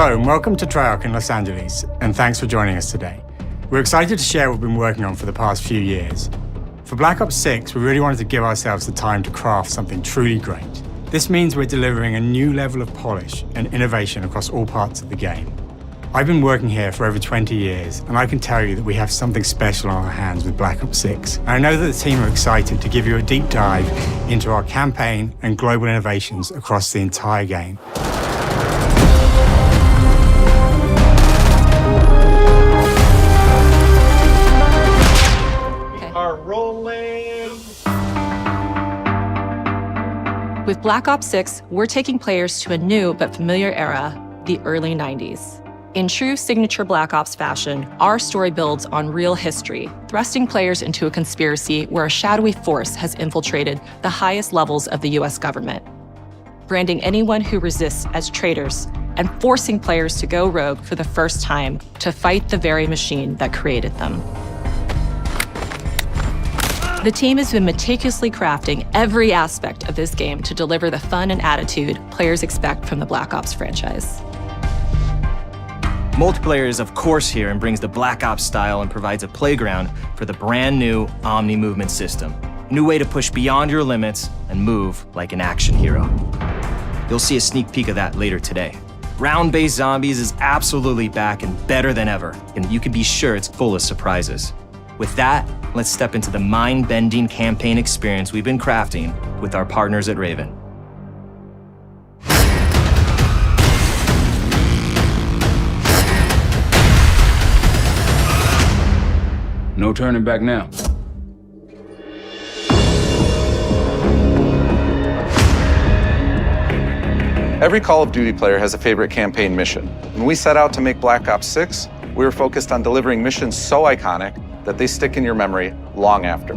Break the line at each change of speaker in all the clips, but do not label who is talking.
Hello and welcome to Treyarch in Los Angeles, and thanks for joining us today. We're excited to share what we've been working on for the past few years. For Black Ops 6, we really wanted to give ourselves the time to craft something truly great. This means we're delivering a new level of polish and innovation across all parts of the game. I've been working here for over 20 years, and I can tell you that we have something special on our hands with Black Ops 6. And I know that the team are excited to give you a deep dive into our campaign and global innovations across the entire game.
With Black Ops 6, we're taking players to a new but familiar era, the early 90s. In true signature Black Ops fashion, our story builds on real history, thrusting players into a conspiracy where a shadowy force has infiltrated the highest levels of the US government, branding anyone who resists as traitors and forcing players to go rogue for the first time to fight the very machine that created them. The team has been meticulously crafting every aspect of this game to deliver the fun and attitude players expect from the Black Ops franchise.
Multiplayer is of course here and brings the Black Ops style and provides a playground for the brand new Omni movement system. A new way to push beyond your limits and move like an action hero. You'll see a sneak peek of that later today. Round-based zombies is absolutely back and better than ever, and you can be sure it's full of surprises. With that, let's step into the mind-bending campaign experience we've been crafting with our partners at Raven.
No turning back now.
Every Call of Duty player has a favorite campaign mission. When we set out to make Black Ops 6, we were focused on delivering missions so iconic that they stick in your memory long after.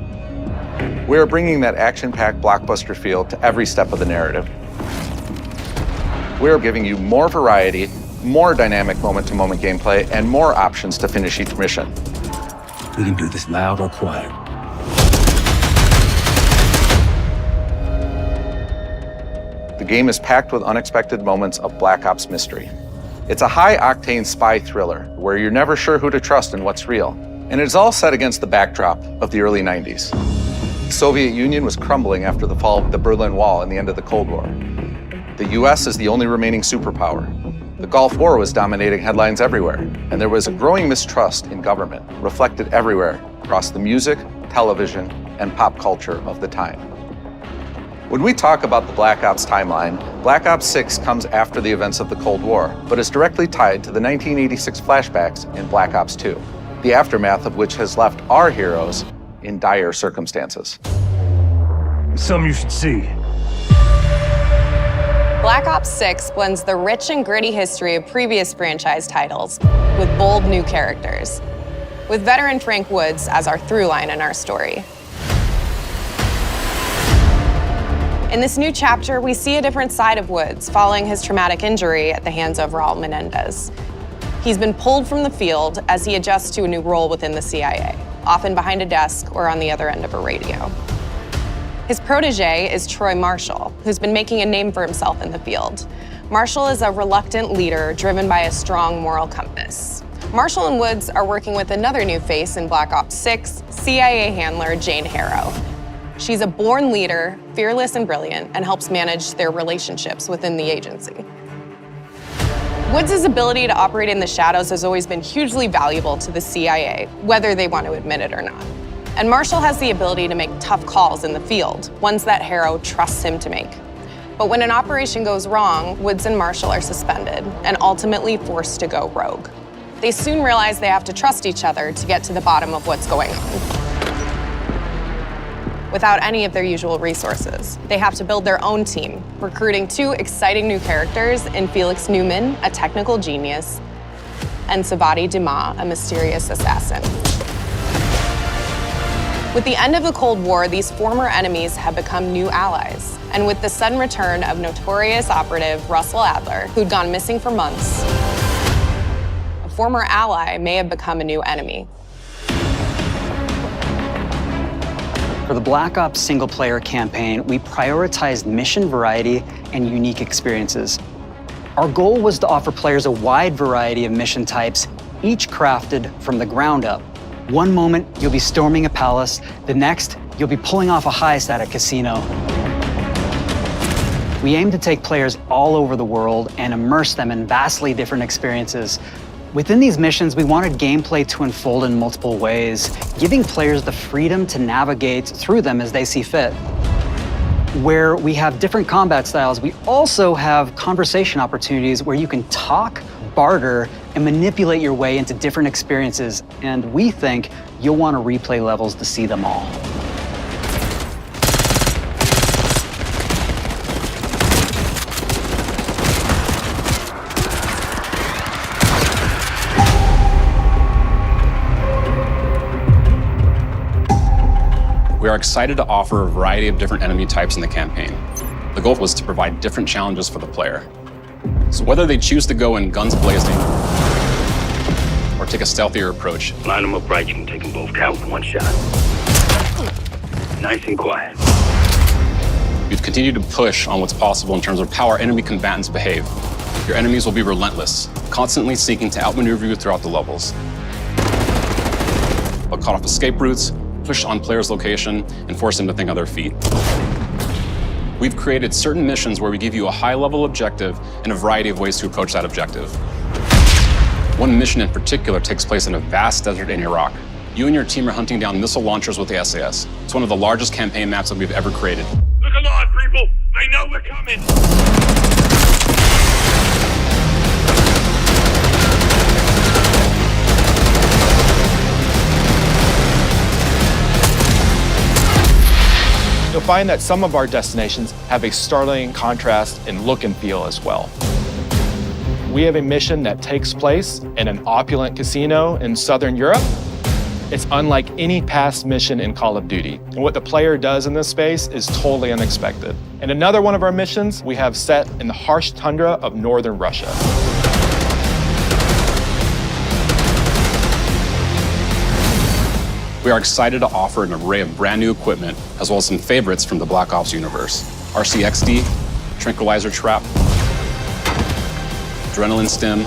We are bringing that action-packed blockbuster feel to every step of the narrative. We are giving you more variety, more dynamic moment-to-moment gameplay, and more options to finish each mission.
We can do this loud or quiet.
The game is packed with unexpected moments of Black Ops mystery. It's a high-octane spy thriller where you're never sure who to trust and what's real. And it's all set against the backdrop of the early 90s. The Soviet Union was crumbling after the fall of the Berlin Wall and the end of the Cold War. The US is the only remaining superpower. The Gulf War was dominating headlines everywhere, and there was a growing mistrust in government, reflected everywhere across the music, television, and pop culture of the time. When we talk about the Black Ops timeline, Black Ops 6 comes after the events of the Cold War, but is directly tied to the 1986 flashbacks in Black Ops 2. The aftermath of which has left our heroes in dire circumstances.
Something you should see.
Black Ops 6 blends the rich and gritty history of previous franchise titles with bold new characters, with veteran Frank Woods as our through line in our story. In this new chapter, we see a different side of Woods following his traumatic injury at the hands of Raul Menendez. He's been pulled from the field as he adjusts to a new role within the CIA, often behind a desk or on the other end of a radio. His protege is Troy Marshall, who's been making a name for himself in the field. Marshall is a reluctant leader driven by a strong moral compass. Marshall and Woods are working with another new face in Black Ops 6, CIA handler Jane Harrow. She's a born leader, fearless and brilliant, and helps manage their relationships within the agency. Woods' ability to operate in the shadows has always been hugely valuable to the CIA, whether they want to admit it or not. And Marshall has the ability to make tough calls in the field, ones that Harrow trusts him to make. But when an operation goes wrong, Woods and Marshall are suspended and ultimately forced to go rogue. They soon realize they have to trust each other to get to the bottom of what's going on. Without any of their usual resources, they have to build their own team, recruiting two exciting new characters in Felix Newman, a technical genius, and Savati Dumas, a mysterious assassin. With the end of the Cold War, these former enemies have become new allies. And with the sudden return of notorious operative Russell Adler, who'd gone missing for months, a former ally may have become a new enemy.
For the Black Ops single-player campaign, we prioritized mission variety and unique experiences. Our goal was to offer players a wide variety of mission types, each crafted from the ground up. One moment, you'll be storming a palace. The next, you'll be pulling off a heist at a casino. We aim to take players all over the world and immerse them in vastly different experiences. Within these missions, we wanted gameplay to unfold in multiple ways, giving players the freedom to navigate through them as they see fit. Where we have different combat styles, we also have conversation opportunities where you can talk, barter, and manipulate your way into different experiences. And we think you'll want to replay levels to see them all.
We are excited to offer a variety of different enemy types in the campaign. The goal was to provide different challenges for the player. So whether they choose to go in guns blazing or take a stealthier approach,
Line them up right, you can take them both down with one shot. Nice and quiet.
we've continued to push on what's possible in terms of how our enemy combatants behave. Your enemies will be relentless, constantly seeking to outmaneuver you throughout the levels. They'll cut off escape routes, push on players' location, and force them to think on their feet. We've created certain missions where we give you a high-level objective and a variety of ways to approach that objective. One mission in particular takes place in a vast desert in Iraq. You and your team are hunting down missile launchers with the SAS. It's one of the largest campaign maps that we've ever created.
Look alive, people! They know we're coming!
You'll find that some of our destinations have a startling contrast in look and feel as well. We have a mission that takes place in an opulent casino in Southern Europe. It's unlike any past mission in Call of Duty. And what the player does in this space is totally unexpected. And another one of our missions we have set in the harsh tundra of northern Russia.
We are excited to offer an array of brand new equipment, as well as some favorites from the Black Ops universe. RCXD, Tranquilizer Trap, Adrenaline Stim,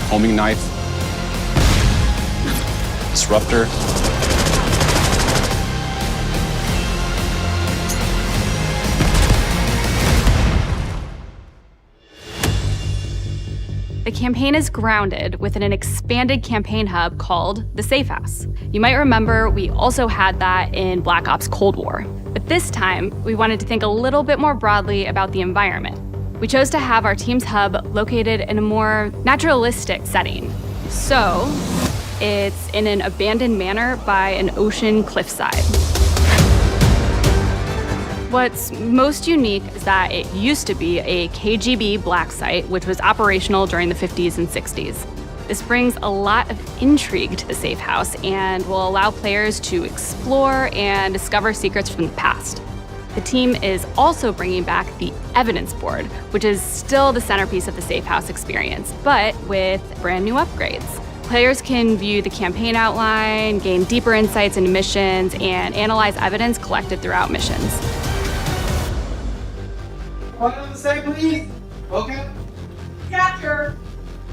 Homing Knife, Disruptor,
The campaign is grounded within an expanded campaign hub called the Safe House. You might remember we also had that in Black Ops Cold War. But this time, we wanted to think a little bit more broadly about the environment. We chose to have our team's hub located in a more naturalistic setting. So, it's in an abandoned manor by an ocean cliffside. What's most unique is that it used to be a KGB black site, which was operational during the 50s and 60s. This brings a lot of intrigue to the Safe House and will allow players to explore and discover secrets from the past. The team is also bringing back the evidence board, which is still the centerpiece of the Safe House experience, but with brand new upgrades. Players can view the campaign outline, gain deeper insights into missions, and analyze evidence collected throughout missions.
One on the side, please. Okay.
Capture.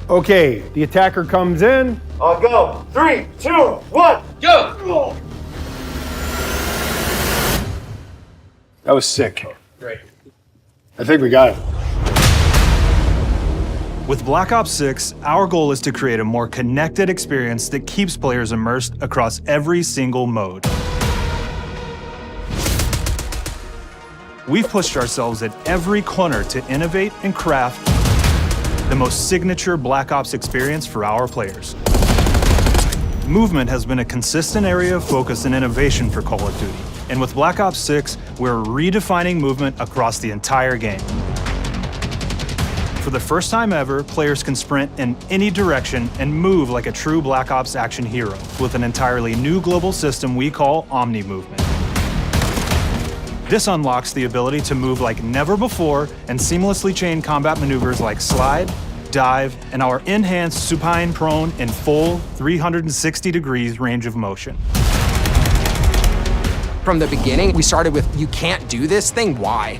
Okay, the attacker comes in. I'll go. 3, 2, 1, go! That was sick. Great. I think we got it.
With Black Ops 6, our goal is to create a more connected experience that keeps players immersed across every single mode. We've pushed ourselves at every corner to innovate and craft the most signature Black Ops experience for our players. Movement has been a consistent area of focus and innovation for Call of Duty. And with Black Ops 6, we're redefining movement across the entire game. For the first time ever, players can sprint in any direction and move like a true Black Ops action hero with an entirely new global system we call Omni Movement. This unlocks the ability to move like never before and seamlessly chain combat maneuvers like slide, dive, and our enhanced supine prone in full 360 degrees range of motion.
From the beginning, we started with, you can't do this thing, why?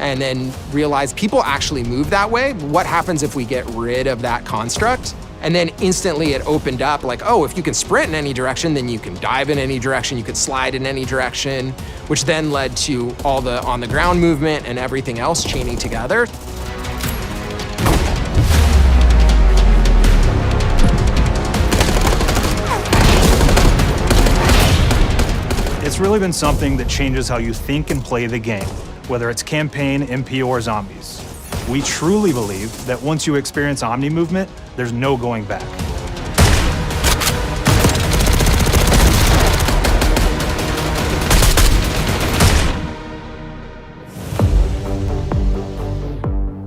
and then realized people actually move that way. What happens if we get rid of that construct? And then instantly it opened up like, oh, if you can sprint in any direction, then you can dive in any direction, you could slide in any direction, which then led to all the on-the-ground movement and everything else chaining together.
It's really been something that changes how you think and play the game, whether it's campaign, MP, or zombies. We truly believe that once you experience Omni movement, there's no going back.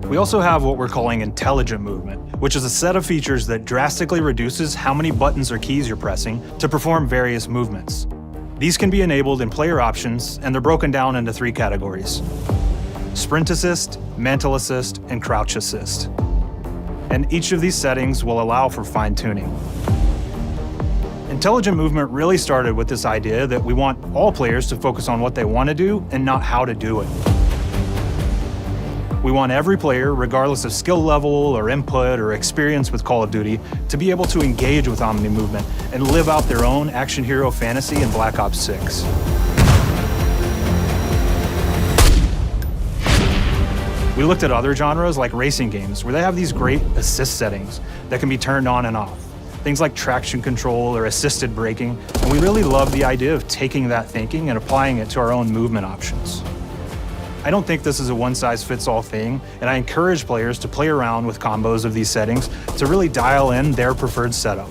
We also have what we're calling intelligent movement, which is a set of features that drastically reduces how many buttons or keys you're pressing to perform various movements. These can be enabled in player options, and they're broken down into 3 categories: Sprint Assist, Mantle Assist, and Crouch Assist. And each of these settings will allow for fine-tuning. Intelligent movement really started with this idea that we want all players to focus on what they want to do and not how to do it. We want every player, regardless of skill level or input or experience with Call of Duty, to be able to engage with Omni movement and live out their own action hero fantasy in Black Ops 6. We looked at other genres like racing games, where they have these great assist settings that can be turned on and off. Things like traction control or assisted braking, and we really love the idea of taking that thinking and applying it to our own movement options. I don't think this is a one-size-fits-all thing, and I encourage players to play around with combos of these settings to really dial in their preferred setup.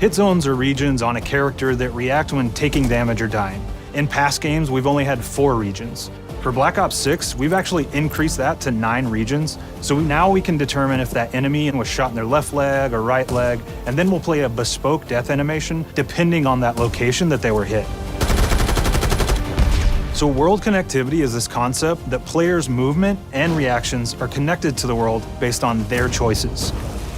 Hit zones are regions on a character that react when taking damage or dying. In past games, we've only had 4 regions. For Black Ops 6, we've actually increased that to 9 regions, so now we can determine if that enemy was shot in their left leg or right leg, and then we'll play a bespoke death animation depending on that location that they were hit. So world connectivity is this concept that players' movement and reactions are connected to the world based on their choices.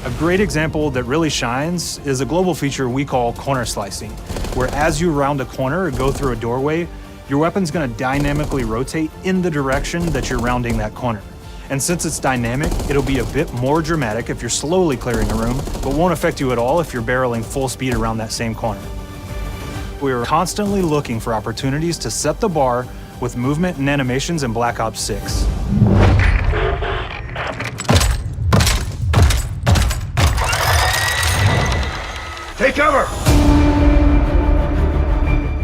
A great example that really shines is a global feature we call corner slicing, where as you round a corner or go through a doorway, your weapon's gonna dynamically rotate in the direction that you're rounding that corner. And since it's dynamic, it'll be a bit more dramatic if you're slowly clearing a room, but won't affect you at all if you're barreling full speed around that same corner. We are constantly looking for opportunities to set the bar with movement and animations in Black Ops 6.
Take cover!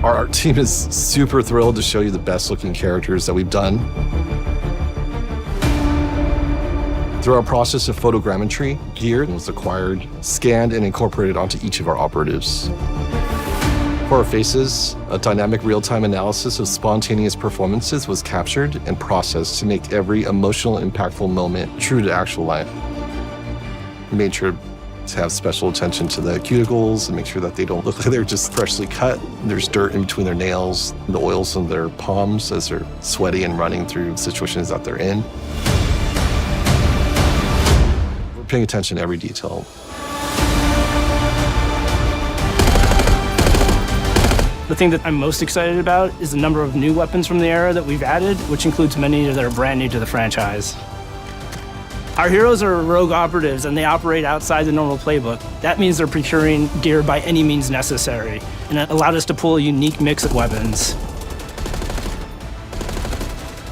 Our team is super thrilled to show you the best looking characters that we've done. Through our process of photogrammetry, gear was acquired, scanned, and incorporated onto each of our operatives. For our faces, a dynamic real-time analysis of spontaneous performances was captured and processed to make every emotional, impactful moment true to actual life. We made sure to have special attention to the cuticles and make sure that they don't look like they're just freshly cut. There's dirt in between their nails, the oils on their palms as they're sweaty and running through situations that they're in. We're paying attention to every detail.
The thing that I'm most excited about is the number of new weapons from the era that we've added, which includes many that are brand new to the franchise. Our heroes are rogue operatives and they operate outside the normal playbook. That means they're procuring gear by any means necessary, and it allowed us to pull a unique mix of weapons.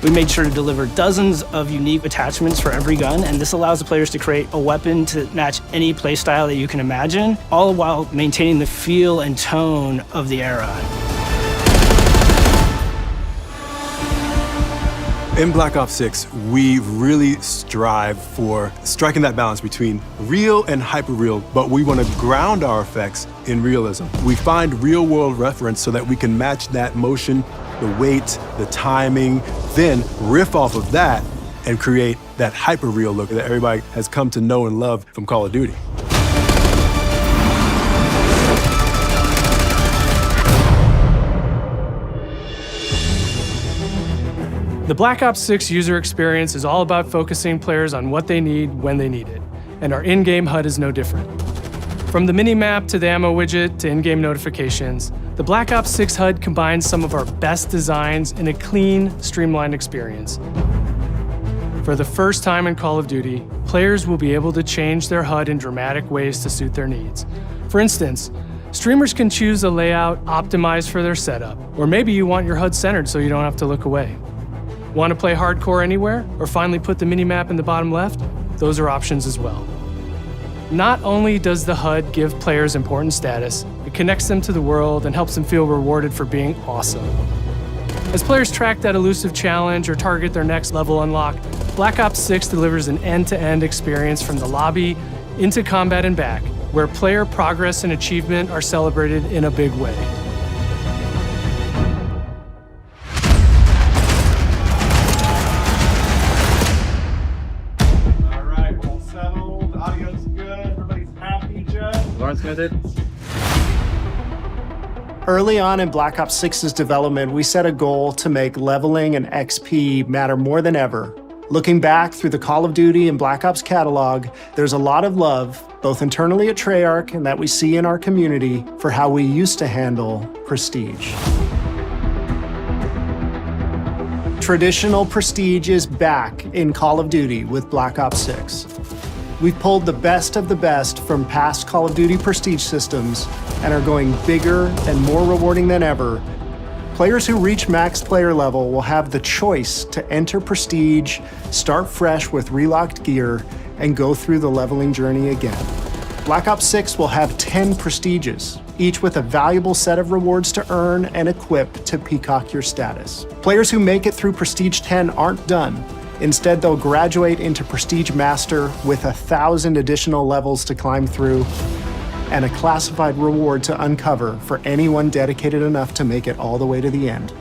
We made sure to deliver dozens of unique attachments for every gun, and this allows the players to create a weapon to match any playstyle that you can imagine, all while maintaining the feel and tone of the era.
In Black Ops 6, we really strive for striking that balance between real and hyper-real, but we want to ground our effects in realism. We find real-world reference so that we can match that motion, the weight, the timing, then riff off of that and create that hyper-real look that everybody has come to know and love from Call of Duty.
The Black Ops 6 user experience is all about focusing players on what they need when they need it, and our in-game HUD is no different. From the mini-map to the ammo widget to in-game notifications, The Black Ops 6 HUD combines some of our best designs in a clean, streamlined experience. For the first time in Call of Duty, players will be able to change their HUD in dramatic ways to suit their needs. For instance, streamers can choose a layout optimized for their setup, or maybe you want your HUD centered so you don't have to look away. Want to play hardcore anywhere, or finally put the minimap in the bottom left? Those are options as well. Not only does the HUD give players important status, it connects them to the world and helps them feel rewarded for being awesome. As players track that elusive challenge or target their next level unlock, Black Ops 6 delivers an end-to-end experience from the lobby into combat and back, where player progress and achievement are celebrated in a big way.
All right, we're all settled. Audio's good. Everybody's happy, Jeff.
Lawrence got it.
Early on in Black Ops 6's development, we set a goal to make leveling and XP matter more than ever. Looking back through the Call of Duty and Black Ops catalog, there's a lot of love, both internally at Treyarch and that we see in our community, for how we used to handle prestige. Traditional prestige is back in Call of Duty with Black Ops 6. We've pulled the best of the best from past Call of Duty prestige systems and are going bigger and more rewarding than ever. Players who reach max player level will have the choice to enter prestige, start fresh with relocked gear, and go through the leveling journey again. Black Ops 6 will have 10 prestiges, each with a valuable set of rewards to earn and equip to peacock your status. Players who make it through Prestige 10 aren't done. Instead, they'll graduate into Prestige Master with 1,000 additional levels to climb through and a classified reward to uncover for anyone dedicated enough to make it all the way to the end.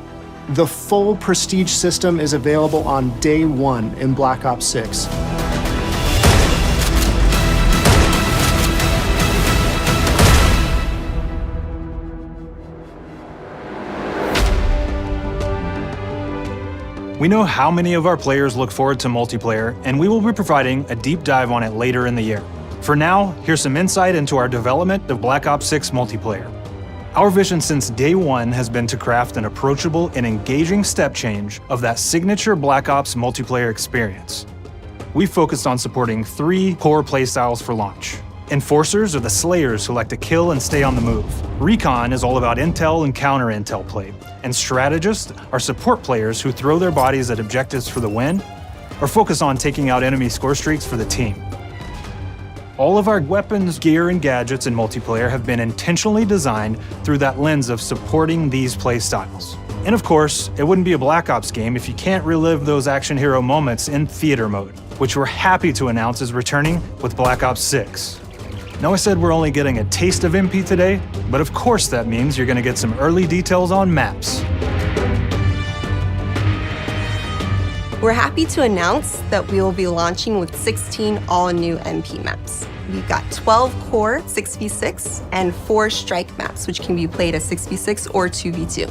The full Prestige system is available on day one in Black Ops 6.
We know how many of our players look forward to multiplayer, and we will be providing a deep dive on it later in the year. For now, here's some insight into our development of Black Ops 6 multiplayer. Our vision since day one has been to craft an approachable and engaging step change of that signature Black Ops multiplayer experience. We've focused on supporting 3 core playstyles for launch. Enforcers are the slayers who like to kill and stay on the move. Recon is all about intel and counter-intel play. And strategists are support players who throw their bodies at objectives for the win or focus on taking out enemy score streaks for the team. All of our weapons, gear, and gadgets in multiplayer have been intentionally designed through that lens of supporting these play styles. And of course, it wouldn't be a Black Ops game if you can't relive those action hero moments in theater mode, which we're happy to announce is returning with Black Ops 6. Now, I said we're only getting a taste of MP today, but of course that means you're going to get some early details on maps.
We're happy to announce that we will be launching with 16 all-new MP maps. We've got 12 core 6v6 and 4 strike maps, which can be played as 6v6 or 2v2.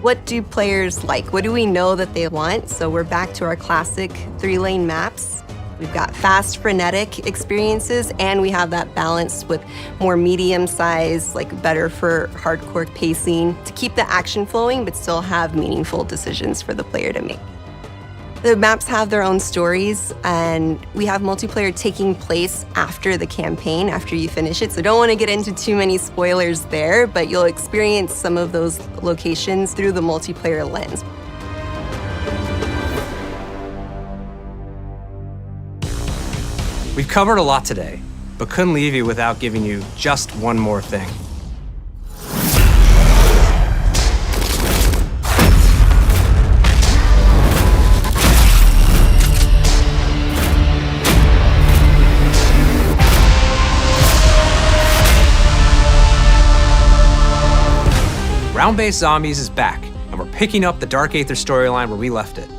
What do players like? What do we know that they want? So we're back to our classic 3-lane maps. We've got fast, frenetic experiences, and we have that balance with more medium-sized, like better for hardcore pacing to keep the action flowing, but still have meaningful decisions for the player to make. The maps have their own stories, and we have multiplayer taking place after the campaign, after you finish it. So don't want to get into too many spoilers there, but you'll experience some of those locations through the multiplayer lens.
We've covered a lot today, but couldn't leave you without giving you just one more thing. Ground-Based Zombies is back, and we're picking up the Dark Aether storyline where we left it.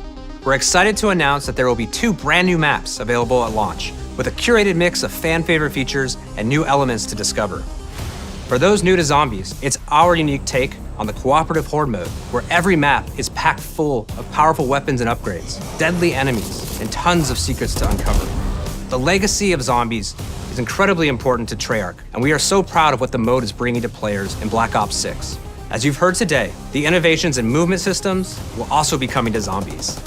We're excited to announce that there will be 2 brand new maps available at launch, with a curated mix of fan-favorite features and new elements to discover. For those new to zombies, it's our unique take on the cooperative horde mode, where every map is packed full of powerful weapons and upgrades, deadly enemies, and tons of secrets to uncover. The legacy of zombies is incredibly important to Treyarch, and we are so proud of what the mode is bringing to players in Black Ops 6. As you've heard today, the innovations in movement systems will also be coming to zombies.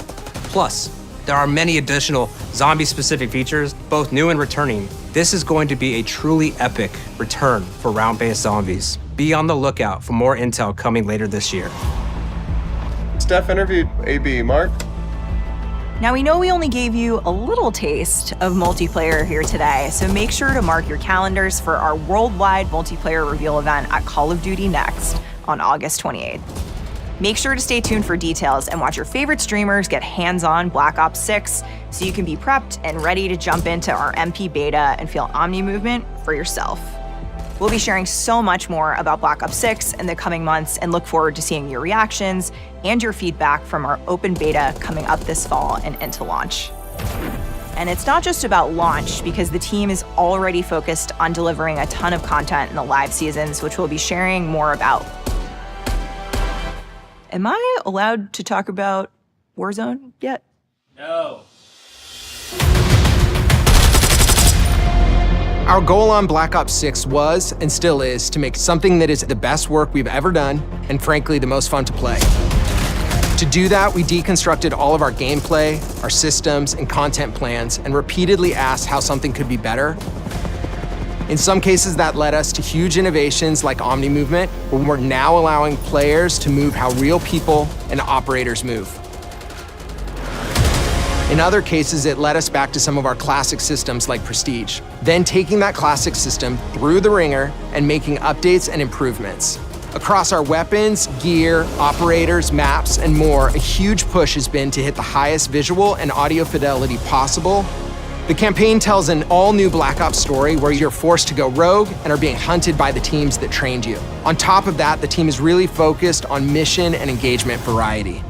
Plus, there are many additional zombie-specific features, both new and returning. This is going to be a truly epic return for round-based zombies. Be on the lookout for more intel coming later this year.
Steph interviewed AB. Mark?
Now, we know we only gave you a little taste of multiplayer here today, so make sure to mark your calendars for our worldwide multiplayer reveal event at Call of Duty Next on August 28th. Make sure to stay tuned for details and watch your favorite streamers get hands-on Black Ops 6 so you can be prepped and ready to jump into our MP beta and feel Omni movement for yourself. We'll be sharing so much more about Black Ops 6 in the coming months and look forward to seeing your reactions and your feedback from our open beta coming up this fall and into launch. And it's not just about launch, because the team is already focused on delivering a ton of content in the live seasons, which we'll be sharing more about. Am I allowed to talk about Warzone yet?
No.
Our goal on Black Ops 6 was, and still is, to make something that is the best work we've ever done, and frankly, the most fun to play. To do that, we deconstructed all of our gameplay, our systems, and content plans, and repeatedly asked how something could be better. In some cases, that led us to huge innovations like Omni Movement, where we're now allowing players to move how real people and operators move. In other cases, it led us back to some of our classic systems like Prestige, then taking that classic system through the ringer and making updates and improvements. Across our weapons, gear, operators, maps, and more, a huge push has been to hit the highest visual and audio fidelity possible. The campaign tells an all-new Black Ops story where you're forced to go rogue and are being hunted by the teams that trained you. On top of that, the team is really focused on mission and engagement variety.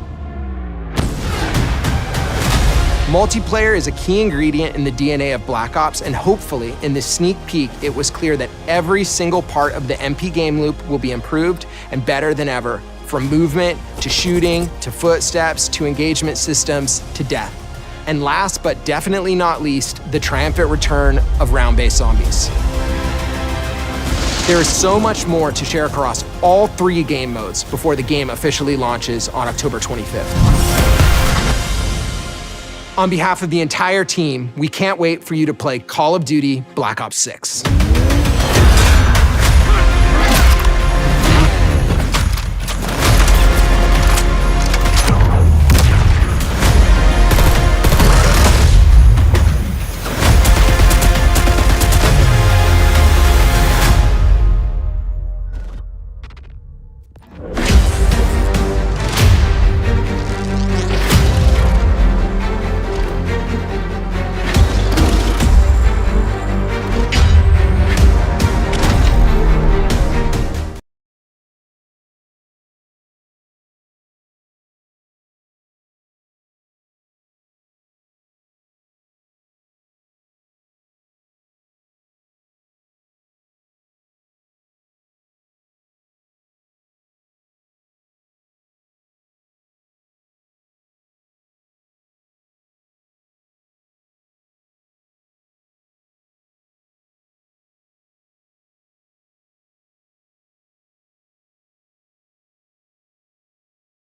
Multiplayer is a key ingredient in the DNA of Black Ops, and hopefully, in this sneak peek, it was clear that every single part of the MP game loop will be improved and better than ever, from movement, to shooting, to footsteps, to engagement systems, to death. And last but definitely not least, the triumphant return of round-based zombies. There is so much more to share across all 3 game modes before the game officially launches on October 25th. On behalf of the entire team, we can't wait for you to play Call of Duty Black Ops 6.